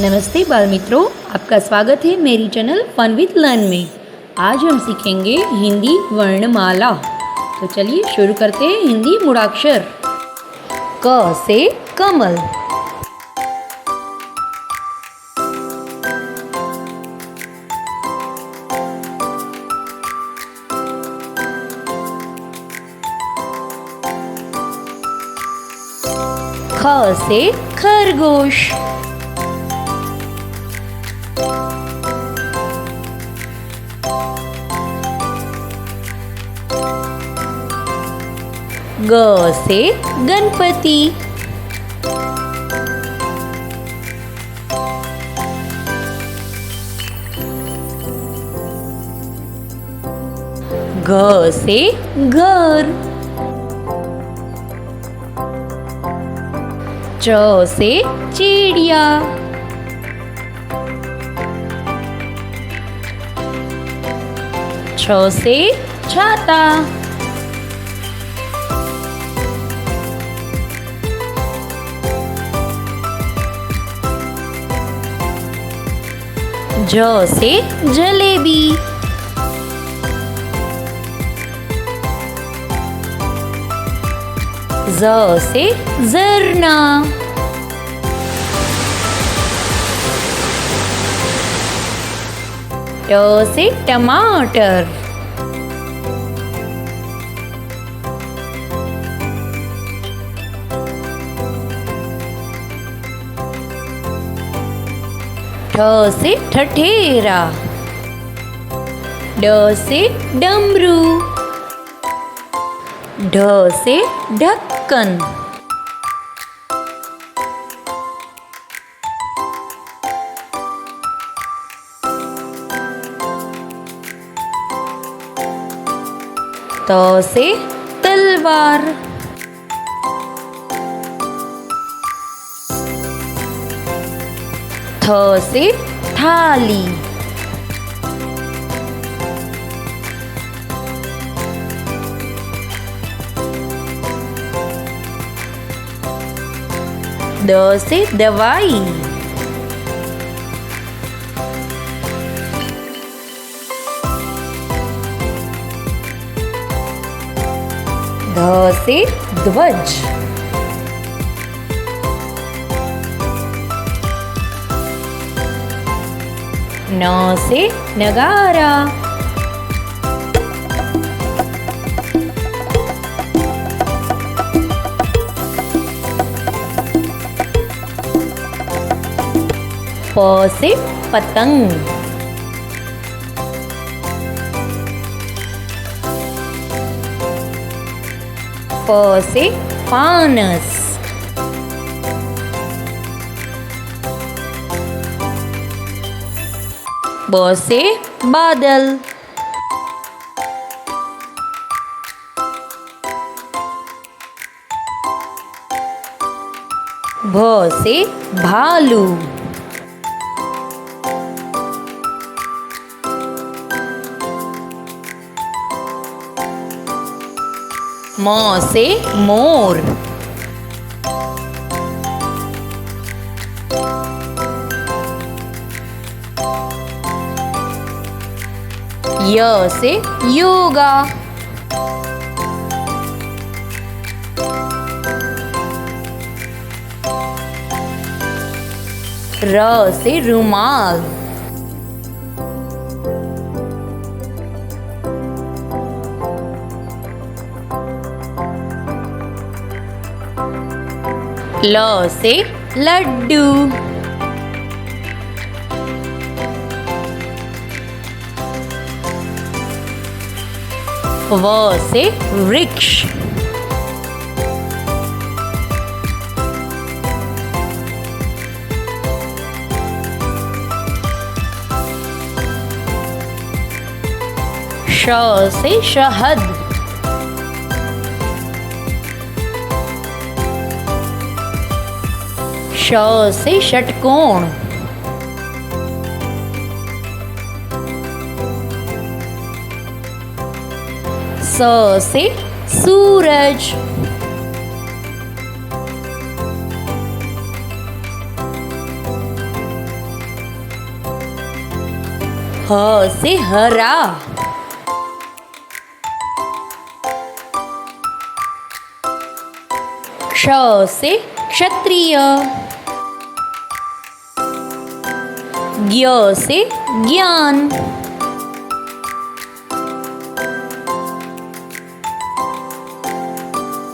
नमस्ते बाल मित्रों, आपका स्वागत है मेरी चैनल फन विद लर्न में। आज हम सीखेंगे हिंदी वर्णमाला। तो चलिए शुरू करते हैं हिंदी मूढ़ाक्षर। क से कमल, ख से खरगोश, ग से गणपति, घ से घर, च से चिड़िया, छ से छाता, ज से जलेबी, ज से झरना, ट से टमाटर, ठ से ठठेरा, ड से डमरू, ढ से ढक्कन, त से तलवार, थ से थाली, द से दवाई, ध से ध्वज, न से नगारा, प से पतंग, फ से फानस, ब से बादल, भ से भालू, म से मोर, य से योगा, र से रुमाल, ल से लड्डू, व से वृक्ष, श से शहद, श से षटकोण, स से सूरज, से हरा, क्ष से क्षत्रिय, ज्ञ से ज्ञान।